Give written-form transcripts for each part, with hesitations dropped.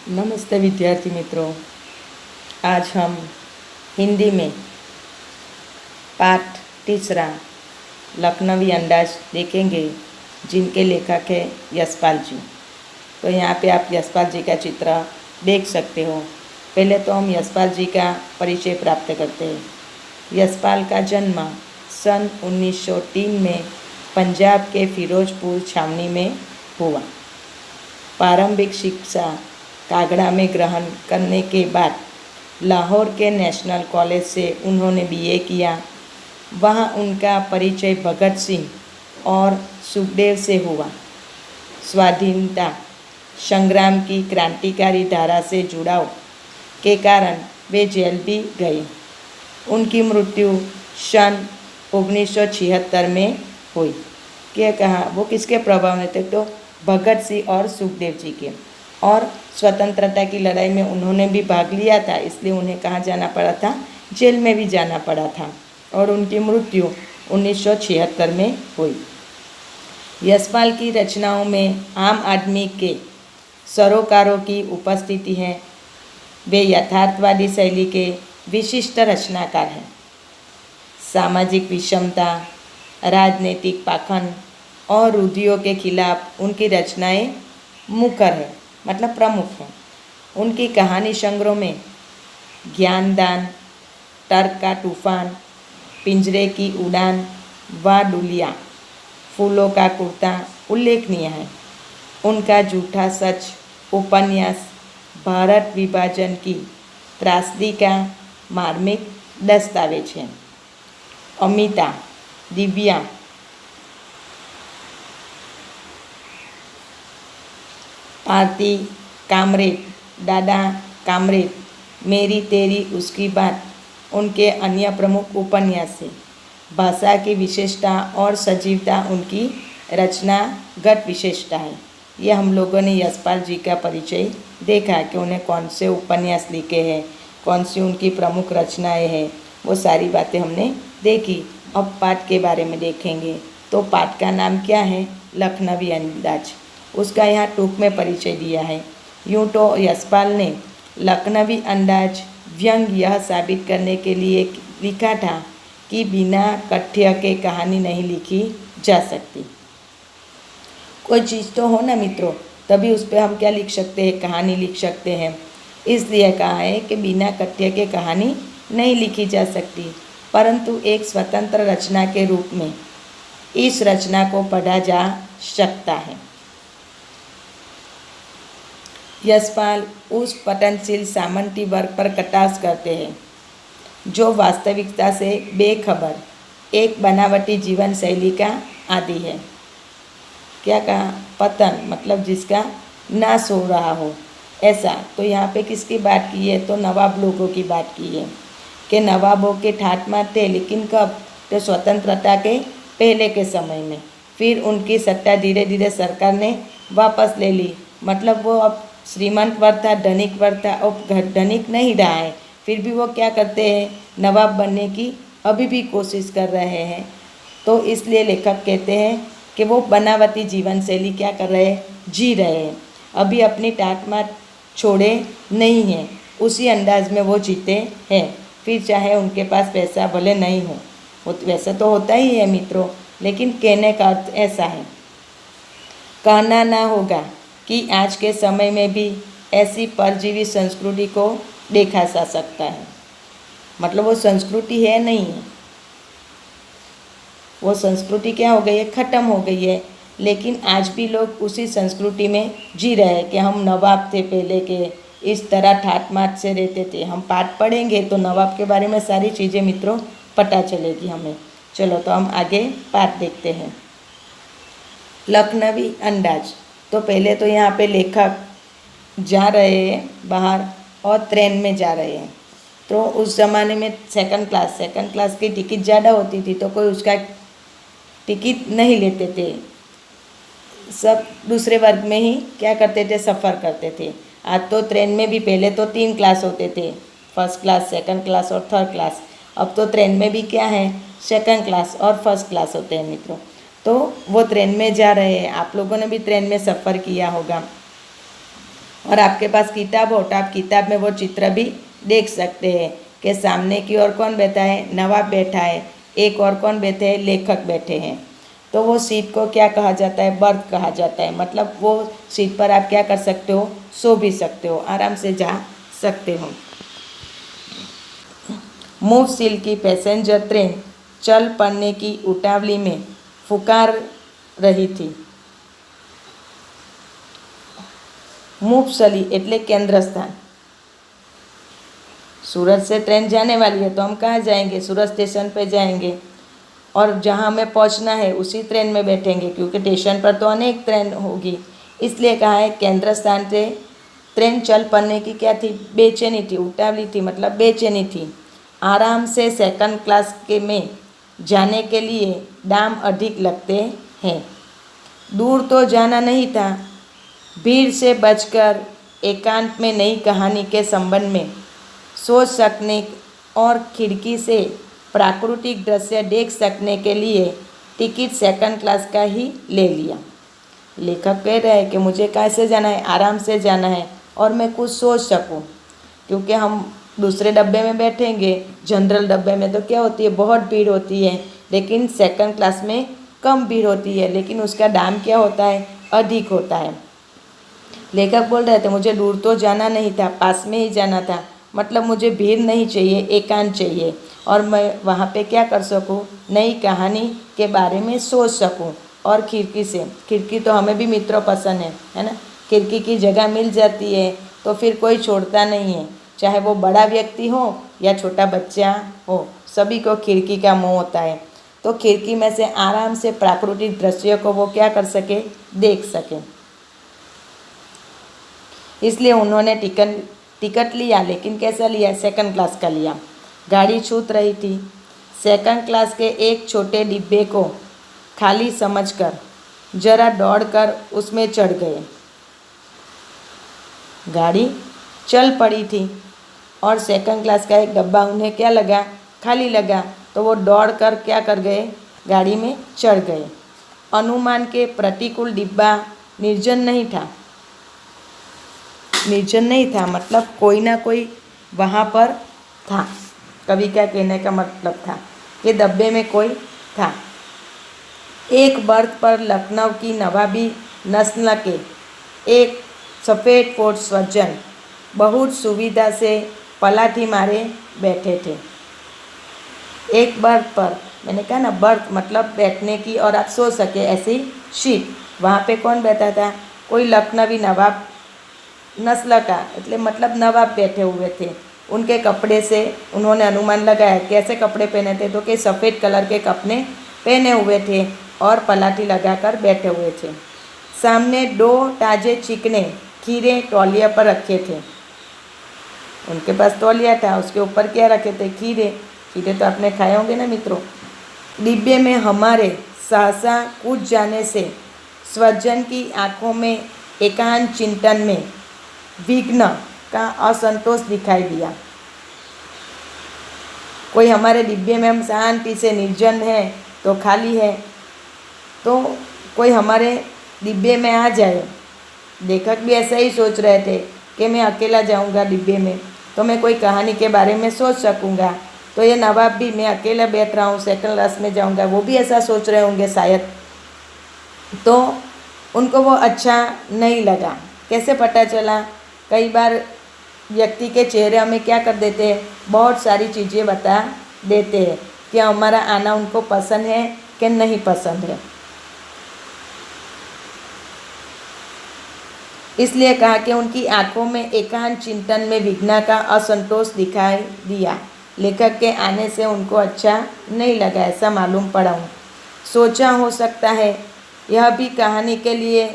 नमस्ते विद्यार्थी मित्रों। आज हम हिंदी में पाठ तीसरा लखनवी अंदाज देखेंगे, जिनके लेखक है यशपाल जी। तो यहाँ पे आप यशपाल जी का चित्र देख सकते हो। पहले तो हम यशपाल जी का परिचय प्राप्त करते हैं। यशपाल का जन्म सन 1903 में पंजाब के फिरोजपुर छावनी में हुआ। प्रारंभिक शिक्षा कागड़ा में ग्रहण करने के बाद लाहौर के नेशनल कॉलेज से उन्होंने बीए किया। वहाँ उनका परिचय भगत सिंह और सुखदेव से हुआ। स्वाधीनता संग्राम की क्रांतिकारी धारा से जुड़ाव के कारण वे जेल भी गए। उनकी मृत्यु सन 1976 में हुई। क्या कहा, वो किसके प्रभाव में थे? तो भगत सिंह और सुखदेव जी के। और स्वतंत्रता की लड़ाई में उन्होंने भी भाग लिया था, इसलिए उन्हें कहाँ जाना पड़ा था? जेल में भी जाना पड़ा था। और उनकी मृत्यु 1976 में हुई। यशपाल की रचनाओं में आम आदमी के सरोकारों की उपस्थिति है। वे यथार्थवादी शैली के विशिष्ट रचनाकार हैं। सामाजिक विषमता, राजनीतिक पाखंड और रूढ़ियों के खिलाफ उनकी रचनाएं मुखर है, मतलब प्रमुख हैं। उनकी कहानी संग्रह में ज्ञानदान, तर्क का तूफान, पिंजरे की उड़ान, व डुलिया, फूलों का कुर्ता उल्लेखनीय है। उनका झूठा सच उपन्यास भारत विभाजन की त्रासदी का मार्मिक दस्तावेज है। अमिता, दिव्या, आरती, कामरेड, दादा कामरेड, मेरी तेरी उसकी बात उनके अन्य प्रमुख उपन्यास हैं। भाषा की विशेषता और सजीवता उनकी रचनागत विशेषता है। यह हम लोगों ने यशपाल जी का परिचय देखा कि उन्हें कौन से उपन्यास लिखे हैं, कौन सी उनकी प्रमुख रचनाएं हैं, वो सारी बातें हमने देखी। अब पाठ के बारे में देखेंगे। तो पाठ का नाम क्या है? लखनवी अंदाज। उसका यहाँ टूक में परिचय दिया है। यूँ तो यशपाल ने लखनवी अंदाज व्यंग यह साबित करने के लिए लिखा था कि बिना कथ्य के कहानी नहीं लिखी जा सकती। कोई चीज़ तो हो ना मित्रों, तभी उस पर हम क्या लिख सकते हैं? कहानी लिख सकते हैं। इसलिए कहा है कि बिना कथ्य के कहानी नहीं लिखी जा सकती, परंतु एक स्वतंत्र रचना के रूप में इस रचना को पढ़ा जा सकता है। यशपाल उस पतनशील सामंती वर्ग पर कटाक्ष करते हैं जो वास्तविकता से बेखबर एक बनावटी जीवन शैली का आदी है। क्या कहा? पतन मतलब जिसका नाश हो रहा हो, ऐसा। तो यहाँ पे किसकी बात की है? तो नवाब लोगों की बात की है कि नवाबों के ठाट मार थे, लेकिन कब? तो स्वतंत्रता के पहले के समय में। फिर उनकी सत्ता धीरे धीरे सरकार ने वापस ले ली। मतलब वो अब श्रीमंत वर्ग था, धनिक वर्ग था, अब धनिक नहीं रहा है। फिर भी वो क्या करते हैं? नवाब बनने की अभी भी कोशिश कर रहे हैं। तो इसलिए लेखक कहते हैं कि वो बनावटी जीवन शैली क्या कर रहे हैं? जी रहे हैं। अभी अपनी टाट माट छोड़े नहीं हैं, उसी अंदाज में वो जीते हैं। फिर चाहे उनके पास पैसा भले नहीं हो, वो वैसे तो होता ही है मित्रों, लेकिन कहने का अर्थ ऐसा है। कहना ना होगा कि आज के समय में भी ऐसी परजीवी संस्कृति को देखा जा सकता है। मतलब वो संस्कृति है नहीं है, वो संस्कृति क्या हो गई है? ख़त्म हो गई है। लेकिन आज भी लोग उसी संस्कृति में जी रहे हैं कि हम नवाब थे पहले के, इस तरह ठाट माट से रहते थे। हम पाठ पढ़ेंगे तो नवाब के बारे में सारी चीज़ें मित्रों पता चलेगी हमें। चलो तो हम आगे पाठ देखते हैं। लखनवी अंदाज। तो पहले तो यहाँ पे लेखक जा रहे हैं बाहर और ट्रेन में जा रहे हैं। तो उस ज़माने में सेकंड क्लास की टिकट ज़्यादा होती थी, तो कोई उसका टिकट नहीं लेते थे। सब दूसरे वर्ग में ही क्या करते थे? सफ़र करते थे। आज तो ट्रेन में भी पहले तो 3 क्लास होते थे, फर्स्ट क्लास, सेकंड क्लास और थर्ड क्लास। अब तो ट्रेन में भी क्या है? सेकंड क्लास और फर्स्ट क्लास होते हैं मित्रों। तो वो ट्रेन में जा रहे हैं। आप लोगों ने भी ट्रेन में सफ़र किया होगा। और आपके पास किताब हो तो आप किताब में वो चित्र भी देख सकते हैं कि सामने की ओर कौन बैठा है, नवाब बैठा है, एक और कौन बैठे हैं, लेखक बैठे हैं। तो वो सीट को क्या कहा जाता है, बर्थ कहा जाता है। मतलब वो सीट पर आप क्या कर सकते हो, सो भी सकते हो, आराम से जा सकते हो। मूवशील की पैसेंजर ट्रेन चल पड़ने की उतावली में फुकार रही थी। मूवसली એટલે केंद्र स्थान। सूरत से ट्रेन जाने वाली है तो हम कहाँ जाएंगे, सूरत स्टेशन पे जाएंगे और जहाँ हमें पहुँचना है उसी ट्रेन में बैठेंगे, क्योंकि स्टेशन पर तो अनेक ट्रेन होगी। इसलिए कहा है केंद्र स्थान से ट्रेन चल पड़ने की क्या थी, बेचैनी थी, उतावली थी, मतलब बेचैनी थी। आराम से सेकंड क्लास के में जाने के लिए दाम अधिक लगते हैं। दूर तो जाना नहीं था। भीड़ से बचकर एकांत में नई कहानी के संबंध में सोच सकने और खिड़की से प्राकृतिक दृश्य देख सकने के लिए टिकट सेकंड क्लास का ही ले लिया। लेखक कह रहे हैं कि मुझे कैसे जाना है, आराम से जाना है और मैं कुछ सोच सकूं, क्योंकि हम दूसरे डब्बे में बैठेंगे, जनरल डब्बे में तो क्या होती है, बहुत भीड़ होती है, लेकिन सेकंड क्लास में कम भीड़ होती है, लेकिन उसका दाम क्या होता है, अधिक होता है। लेखक बोल रहे थे मुझे दूर तो जाना नहीं था, पास में ही जाना था, मतलब मुझे भीड़ नहीं चाहिए, एकांत चाहिए और मैं वहाँ पे क्या कर सकूँ, नई कहानी के बारे में सोच सकूँ। और खिड़की से, खिड़की तो हमें भी मित्रों पसंद है ना, खिड़की की जगह मिल जाती है तो फिर कोई छोड़ता नहीं है, चाहे वो बड़ा व्यक्ति हो या छोटा बच्चा हो, सभी को खिड़की का मोह होता है। तो खिड़की में से आराम से प्राकृतिक दृश्यों को वो क्या कर सके, देख सके। इसलिए उन्होंने टिकट लिया, लेकिन कैसा लिया, सेकंड क्लास का लिया। गाड़ी छूट रही थी। सेकंड क्लास के एक छोटे डिब्बे को खाली समझकर जरा दौड़कर उसमें चढ़ गए। गाड़ी चल पड़ी थी और सेकंड क्लास का एक डब्बा उन्हें क्या लगा, खाली लगा, तो वो दौड़कर क्या कर गए, गाड़ी में चढ़ गए। अनुमान के प्रतिकूल डिब्बा निर्जन नहीं था। निर्जन नहीं था मतलब कोई ना कोई वहाँ पर था। कवि का कहने का मतलब था कि डब्बे में कोई था। एक बर्थ पर लखनऊ की नवाबी नस्ल के एक सफ़ेद कोट सज्जन बहुत सुविधा से पलाठी मारे बैठे थे। एक बर्थ पर, मैंने कहा ना बर्थ मतलब बैठने की और आप सो सके ऐसी सीट। वहाँ पे कौन बैठा था, कोई लखनवी नवाब नस्ल का, એટલે मतलब नवाब बैठे हुए थे। उनके कपड़े से उन्होंने अनुमान लगाया, कैसे कपड़े पहने थे, तो कि सफ़ेद कलर के कपड़े पहने हुए थे और पलाठी लगाकर बैठे हुए थे। सामने 2 ताजे चिकने खीरे तौलिया पर रखे थे। उनके पास तौलिया था, उसके ऊपर क्या रखे थे, खीरे। खीरे तो आपने खाए होंगे ना मित्रों। डिब्बे में हमारे सहसा कूद जाने से स्वजन की आंखों में एकांत चिंतन में विघ्न का असंतोष दिखाई दिया। कोई हमारे डिब्बे में, हम शांति से, निर्जन है तो खाली है, तो कोई हमारे डिब्बे में आ जाए। लेखक भी ऐसा ही सोच रहे थे कि मैं अकेला जाऊंगा डिब्बे में तो मैं कोई कहानी के बारे में सोच सकूंगा। तो ये नवाब भी, मैं अकेला बैठ रहा हूँ, सेकंड क्लास में जाऊंगा, वो भी ऐसा सोच रहे होंगे शायद। तो उनको वो अच्छा नहीं लगा। कैसे पता चला, कई बार व्यक्ति के चेहरे में क्या कर देते हैं, बहुत सारी चीज़ें बता देते हैं कि हमारा आना उनको पसंद है कि नहीं पसंद है। इसलिए कहा कि उनकी आंखों में एकांत चिंतन में विघ्न का असंतोष दिखाई दिया। लेखक के आने से उनको अच्छा नहीं लगा, ऐसा मालूम पड़ा। सोचा हो सकता है यह भी कहानी के लिए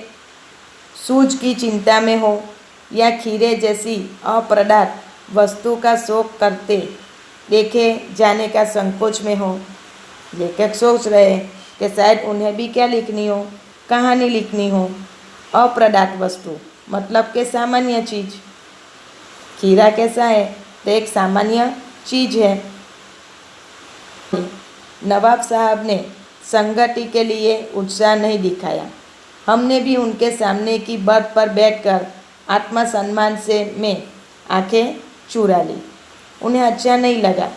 सूझ की चिंता में हो या खीरे जैसी अप्रदार्थ वस्तु का शौक करते देखे जाने का संकोच में हो। लेखक सोच रहे हैं कि शायद उन्हें भी क्या लिखनी हो, कहानी लिखनी हो। अप्रदार्थ वस्तु मतलब के सामान्य चीज़। खीरा कैसा है, तो एक सामान्य चीज़ है। नवाब साहब ने संगति के लिए उत्साह नहीं दिखाया। हमने भी उनके सामने की बर्थ पर बैठकर आत्मसम्मान से मैं आंखें चुरा ली। उन्हें अच्छा नहीं लगा,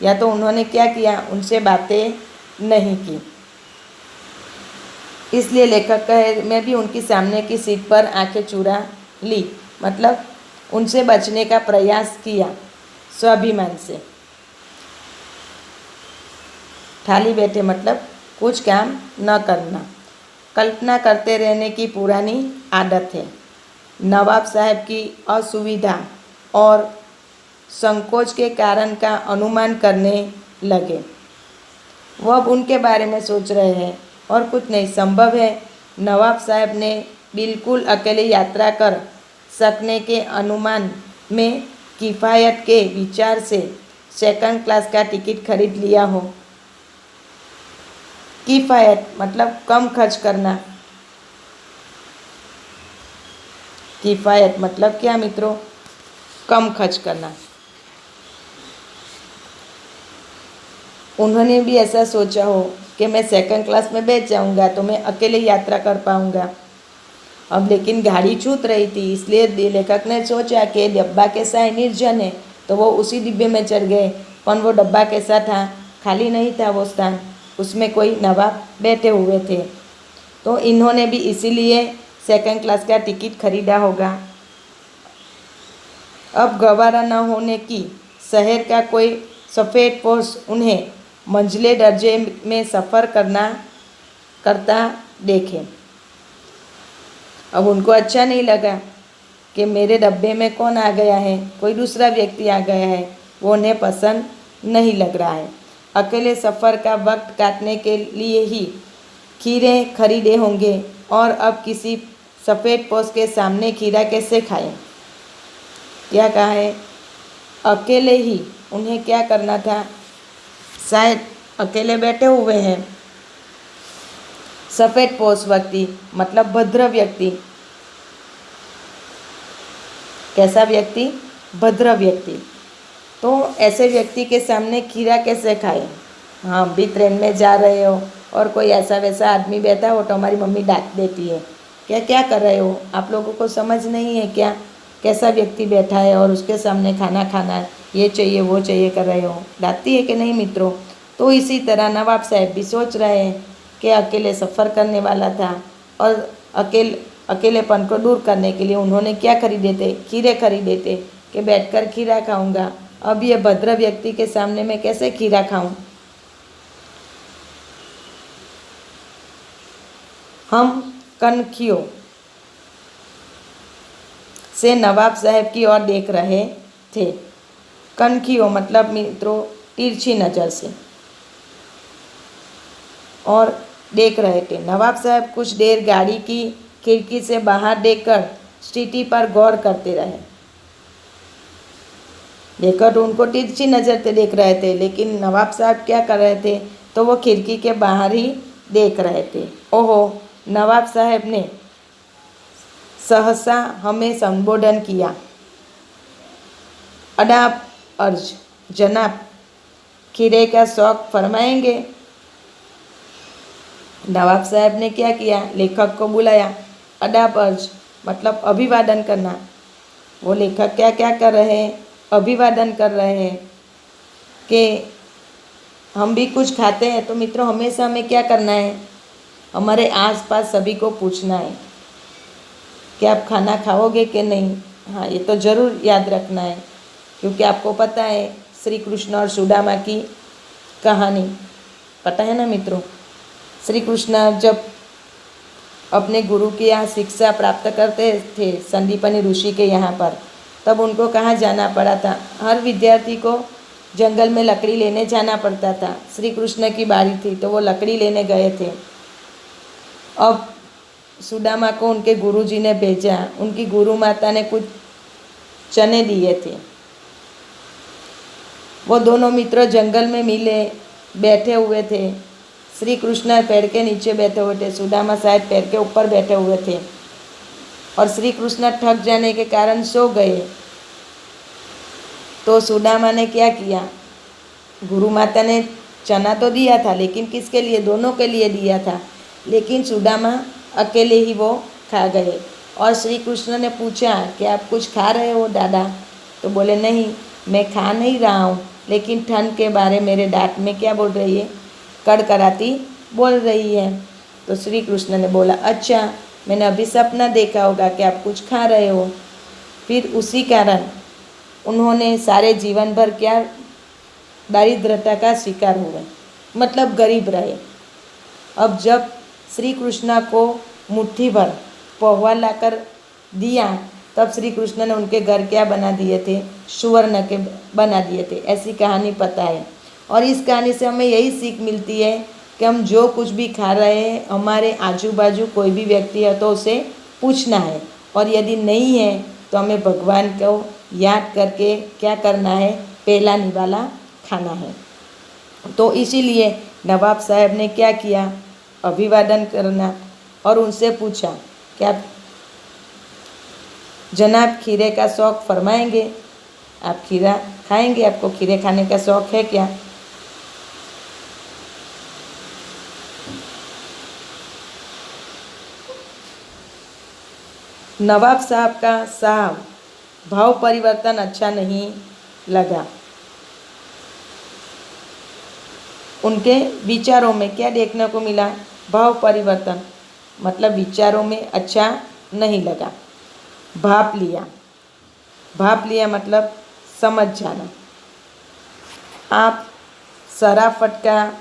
या तो उन्होंने क्या किया, उनसे बातें नहीं की। इसलिए लेखक कहे मैं भी उनकी सामने की सीट पर आंखें चुरा ली, मतलब उनसे बचने का प्रयास किया स्वाभिमान से। खाली बैठे मतलब कुछ काम न करना, कल्पना करते रहने की पुरानी आदत है। नवाब साहब की असुविधा और संकोच के कारण का अनुमान करने लगे। वह अब उनके बारे में सोच रहे हैं और कुछ नहीं। संभव है नवाब साहब ने बिल्कुल अकेले यात्रा कर सकने के अनुमान में किफ़ायत के विचार से सेकंड क्लास का टिकट खरीद लिया हो। किफ़ायत मतलब कम खर्च करना। किफ़ायत मतलब क्या मित्रों? कम खर्च करना। उन्होंने भी ऐसा सोचा हो कि मैं सेकंड क्लास में बैठ जाऊंगा तो मैं अकेले यात्रा कर पाऊंगा। अब लेकिन गाड़ी छूट रही थी, इसलिए लेखक ने सोचा कि डब्बा कैसा है, निर्जन है, तो वो उसी डिब्बे में चढ़ गए। पर वो डब्बा कैसा था? खाली नहीं था वो स्थान, उसमें कोई नवाब बैठे हुए थे। तो इन्होंने भी इसीलिए सेकंड क्लास का टिकट खरीदा होगा। अब गवारा न होने की शहर का कोई सफ़ेद पोश उन्हें मंझले दर्जे में सफ़र करता देखे। अब उनको अच्छा नहीं लगा कि मेरे डब्बे में कौन आ गया है, कोई दूसरा व्यक्ति आ गया है, वो उन्हें पसंद नहीं लग रहा है। अकेले सफ़र का वक्त काटने के लिए ही खीरे खरीदे होंगे और अब किसी सफ़ेद पोश के सामने खीरा कैसे खाएं? क्या कहा है? अकेले ही उन्हें क्या करना था? शायद अकेले बैठे हुए हैं। सफ़ेद पोश व्यक्ति मतलब भद्र व्यक्ति। कैसा व्यक्ति? भद्र व्यक्ति। तो ऐसे व्यक्ति के सामने खीरा कैसे खाए? हाँ, भी ट्रेन में जा रहे हो और कोई ऐसा वैसा आदमी बैठा हो तो हमारी मम्मी डांट देती है, क्या क्या कर रहे हो, आप लोगों को समझ नहीं है क्या? कैसा व्यक्ति बैठा है और उसके सामने खाना खाना, ये चाहिए वो चाहिए कर रहे हो, डांटती है कि नहीं मित्रों? तो इसी तरह नवाब साहब भी सोच रहे हैं कि अकेले सफ़र करने वाला था और अकेलेपन को दूर करने के लिए उन्होंने क्या खरीदे थे? खीरे खरीदे थे कि बैठकर खीरा खाऊंगा। अब ये भद्र व्यक्ति के सामने मैं कैसे खीरा खाऊं? हम कनखियों से नवाब साहब की ओर देख रहे थे। कनखियों मतलब मित्रों तिरछी नज़र से, और देख रहे थे। नवाब साहब कुछ देर गाड़ी की खिड़की से बाहर देखकर स्थिति पर गौर करते रहे। देखकर तो उनको तिरछी नज़र से देख रहे थे, लेकिन नवाब साहब क्या कर रहे थे? तो वो खिड़की के बाहर ही देख रहे थे। ओहो, नवाब साहब ने सहसा हमें संबोधन किया। अडाब अर्ज, जनाब, खीरे का शौक फरमाएंगे? नवाब साहब ने क्या किया? लेखक को बुलाया। अडाब अर्ज मतलब अभिवादन करना। वो लेखक क्या क्या कर रहे हैं? अभिवादन कर रहे हैं कि हम भी कुछ खाते हैं तो मित्रों हमेशा हमें क्या करना है? हमारे आसपास सभी को पूछना है कि आप खाना खाओगे कि नहीं। हाँ, ये तो ज़रूर याद रखना है, क्योंकि आपको पता है श्री कृष्ण और सुदामा की कहानी पता है ना मित्रों। श्री कृष्ण जब अपने गुरु के यहाँ शिक्षा प्राप्त करते थे, संदीपनी ऋषि के यहाँ पर, तब उनको कहाँ जाना पड़ा था? हर विद्यार्थी को जंगल में लकड़ी लेने जाना पड़ता था। श्री कृष्ण की बारी थी तो वो लकड़ी लेने गए थे। अब सुदामा को उनके गुरुजी ने भेजा, उनकी गुरु माता ने कुछ चने दिए थे। वो दोनों मित्र जंगल में मिले, बैठे हुए थे। श्री कृष्ण पेड़ के नीचे बैठे हुए थे, सुदामा शायद पेड़ के ऊपर बैठे हुए थे, और श्री कृष्ण थक जाने के कारण सो गए। तो सुदामा ने क्या किया? गुरु माता ने चना तो दिया था, लेकिन किसके लिए? दोनों के लिए दिया था, लेकिन सुदामा अकेले ही वो खा गए। और श्री कृष्ण ने पूछा कि आप कुछ खा रहे हो दादा? तो बोले नहीं, मैं खा नहीं रहा हूँ, लेकिन ठंड के बारे मेरे दांत में क्या बोल रही है, कड़कड़ाती बोल रही है। तो श्री कृष्ण ने बोला अच्छा, मैंने अभी सपना देखा होगा कि आप कुछ खा रहे हो। फिर उसी कारण उन्होंने सारे जीवन भर क्या दारिद्रता का शिकार हुए, मतलब गरीब रहे। अब जब श्री कृष्ण को मुट्ठी भर पोहा लाकर दिया, तब श्री कृष्ण ने उनके घर क्या बना दिए थे, सुवर्ण के बना दिए थे। ऐसी कहानी पता है। और इस कहानी से हमें यही सीख मिलती है कि हम जो कुछ भी खा रहे हैं, हमारे आजू बाजू कोई भी व्यक्ति है तो उसे पूछना है, और यदि नहीं है तो हमें भगवान को याद करके क्या करना है, पहला निवाला खाना है। तो इसीलिए नवाब साहब ने क्या किया, अभिवादन करना और उनसे पूछा कि आप जनाब खीरे का शौक़ फरमाएंगे, आप खीरा खाएंगे, आपको खीरे खाने का शौक़ है क्या? नवाब साहब का साहब भाव परिवर्तन अच्छा नहीं लगा। उनके विचारों में क्या देखने को मिला, भाव परिवर्तन, मतलब विचारों में अच्छा नहीं लगा। भाप लिया, भाप लिया मतलब समझ जाना। आप शराफत का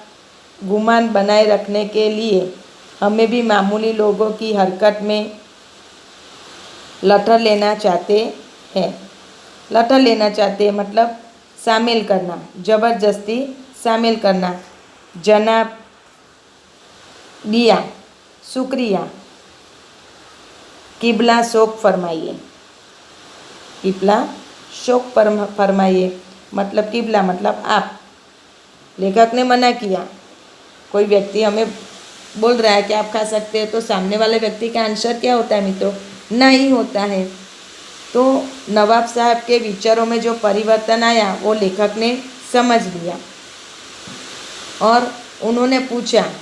गुमान बनाए रखने के लिए हमें भी मामूली लोगों की हरकत में लठर लेना चाहते हैं। लठर लेना चाहते हैं मतलब शामिल करना, ज़बरदस्ती शामिल करना। जनाब दिया, शुक्रिया, किबला शोक फरमाइए, किबला शोक फरमाइए मतलब किबला मतलब आप। लेखक ने मना किया, कोई व्यक्ति हमें बोल रहा है कि आप खा सकते हैं, तो सामने वाले व्यक्ति का आंसर क्या होता है मित्रों, नहीं होता है। तो नवाब साहब के विचारों में जो परिवर्तन आया वो लेखक ने समझ लिया और उन्होंने पूछा।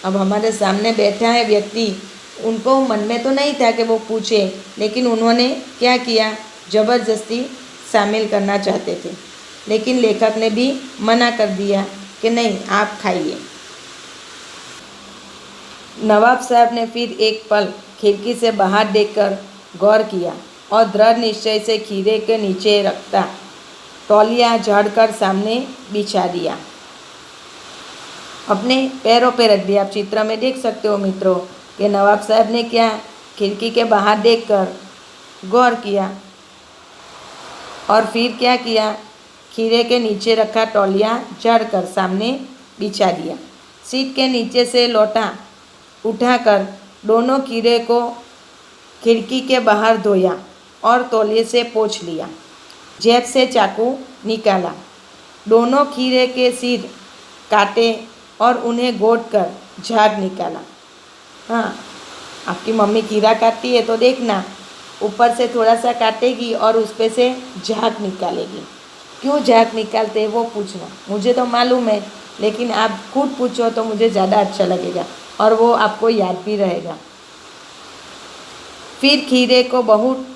अब हमारे सामने बैठा है व्यक्ति, उनको मन में तो नहीं था कि वो पूछे, लेकिन उन्होंने क्या किया, ज़बरदस्ती शामिल करना चाहते थे, लेकिन लेखक ने भी मना कर दिया कि नहीं, आप खाइए। नवाब साहब ने फिर एक पल खिड़की से बाहर देखकर गौर किया और दृढ़ निश्चय से खीरे के नीचे रखता तौलिया झाड़कर सामने बिछा दिया, अपने पैरों पे रख दिया। आप चित्र में देख सकते हो मित्रों कि नवाब साहब ने क्या, खिड़की के बाहर देखकर गौर किया और फिर क्या किया, खीरे के नीचे रखा तौलिया झाड़कर सामने बिछा दिया। सीट के नीचे से लोटा उठाकर दोनों खीरे को खिड़की के बाहर धोया और तौलिए से पोंछ लिया। जेब से चाकू निकाला, दोनों खीरे के सिर काटे और उन्हें गोदकर झाग निकाला। हाँ, आपकी मम्मी खीरा काटती है तो देखना, ऊपर से थोड़ा सा काटेगी और उस पे से झाग निकालेगी। क्यों झाग निकालते हैं वो पूछना, मुझे तो मालूम है, लेकिन आप खुद पूछो तो मुझे ज़्यादा अच्छा लगेगा और वो आपको याद भी रहेगा। फिर खीरे को बहुत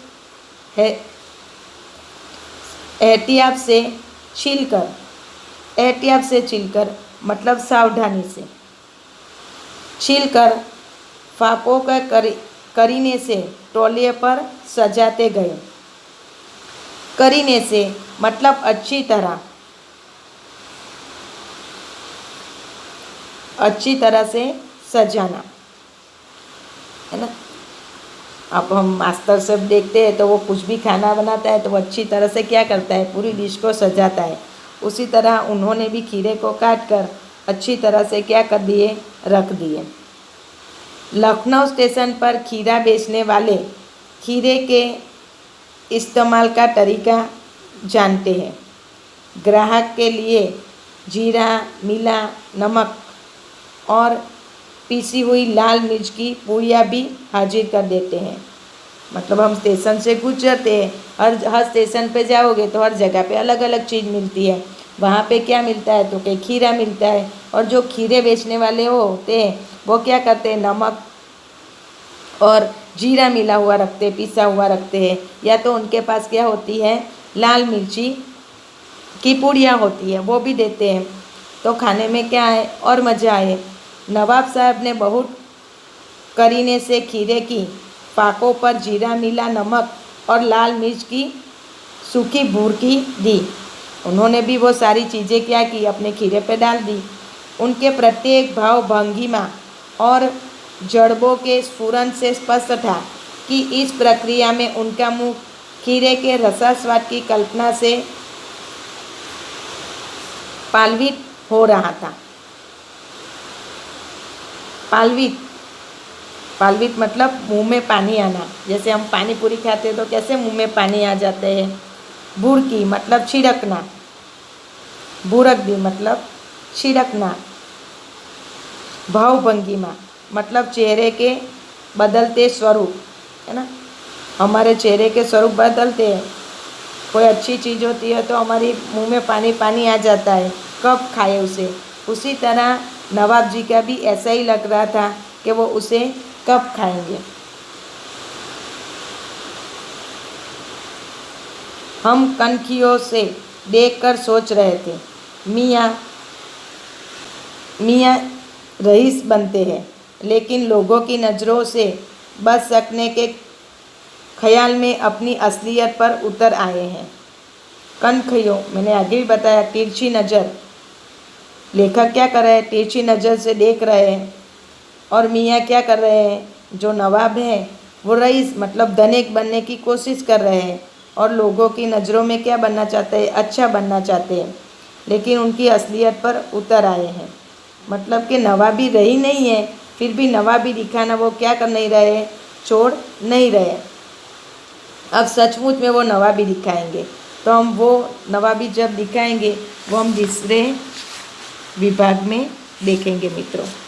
एहतियात से छीलकर मतलब सावधानी से छीलकर फाकों का करीने से तौलिए पर सजाते गए। करीने से मतलब अच्छी तरह से सजाना है ना। अब हम मास्टर शेफ देखते हैं तो वो कुछ भी खाना बनाता है तो वो अच्छी तरह से क्या करता है, पूरी डिश को सजाता है। उसी तरह उन्होंने भी खीरे को काट कर अच्छी तरह से क्या कर दिए, रख दिए। लखनऊ स्टेशन पर खीरा बेचने वाले खीरे के इस्तेमाल का तरीका जानते हैं। ग्राहक के लिए जीरा, मिला नमक और पीसी हुई लाल मिर्च की पूड़ियाँ भी हाजिर कर देते हैं। मतलब हम स्टेशन से गुजरते हैं, हर स्टेशन पे जाओगे तो हर जगह पे अलग अलग चीज़ मिलती है। वहाँ पे क्या मिलता है तो कि खीरा मिलता है, और जो खीरे बेचने वाले वो होते हैं वो क्या करते हैं, नमक और जीरा मिला हुआ रखते, पिसा हुआ रखते हैं, या तो उनके पास क्या होती है, लाल मिर्ची की पुड़िया होती है, वो भी देते हैं। तो खाने में क्या है और मज़ा आए। नवाब साहब ने बहुत करीने से खीरे की फाकों पर जीरा मिला नमक और लाल मिर्च की सूखी भूरकी दी। उन्होंने भी वो सारी चीज़ें क्या की, अपने खीरे पे डाल दी। उनके प्रत्येक भाव भंगिमा और जड़बों के स्फुरन से स्पष्ट था कि इस प्रक्रिया में उनका मुख खीरे के रसास्वाद की कल्पना से पालवित हो रहा था। पालवित मतलब मुंह में पानी आना। जैसे हम पानी पूरी खाते हैं तो कैसे मुंह में पानी आ जाते हैं। बुरकी मतलब छिड़कना, बुरक दी मतलब छिड़कना। भावभंगिमा मतलब चेहरे के बदलते स्वरूप, है ना। हमारे चेहरे के स्वरूप बदलते हैं। कोई अच्छी चीज़ होती है तो हमारी मुंह में पानी आ जाता है, कब खाए उसे। उसी तरह नवाब जी का भी ऐसा ही लग रहा था कि वो उसे कब खाएंगे। हम कनखियों से देखकर सोच रहे थे, मियाँ रईस बनते हैं, लेकिन लोगों की नज़रों से बच सकने के ख्याल में अपनी असलियत पर उतर आए हैं। कनखियों, मैंने आगे भी बताया, तिरछी नज़र। लेखक क्या कर रहे हैं, तिरछी नज़र से देख रहे हैं। और मियाँ क्या कर रहे हैं, जो नवाब हैं वो रईस मतलब धनिक बनने की कोशिश कर रहे हैं और लोगों की नज़रों में क्या बनना चाहते हैं, अच्छा बनना चाहते हैं, लेकिन उनकी असलियत पर उतर आए हैं। मतलब कि नवाबी रही नहीं है, फिर भी नवाबी दिखाना वो क्या कर नहीं रहे, छोड़ नहीं रहे। अब सचमुच में वो नवाबी दिखाएंगे। तो हम वो नवाबी जब दिखाएंगे वो हम दूसरे विभाग में देखेंगे मित्रों।